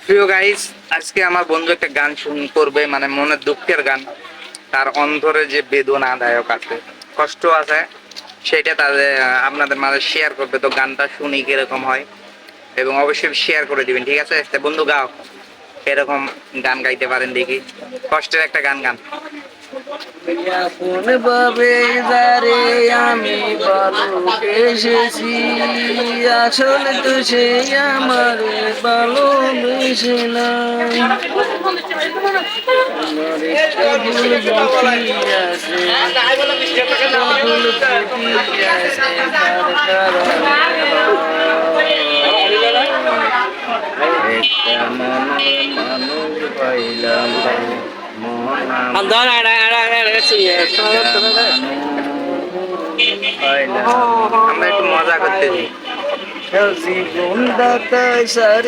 প্রিয় গাইস, আজকে আমার বন্ধু একটা গান করবে, মানে মনের দুঃখের গান। তার অন্তরে যে বেদনাদায়ক আছে, কষ্ট আছে, সেটা তাদের আপনাদের মাঝে শেয়ার করবে। তো গানটা শুনি কিরকম হয়, এবং অবশ্যই শেয়ার করে দিবেন, ঠিক আছে? তো বন্ধু গাও, এরকম গান গাইতে পারেন দেখি, কষ্টের একটা গান গান। আপন ভাবে যারে আমি ভালোবেসেছি, আসলে তো সে আমার ভালোবেসে নাই। আমার একটা ভুল বাকি আছে, একটা ভুল বাকি আছে, তার কারণে একটা মানুষ পাইলাম, মন আমরা একটু মজা করতেছি। জীবন দাতা সারি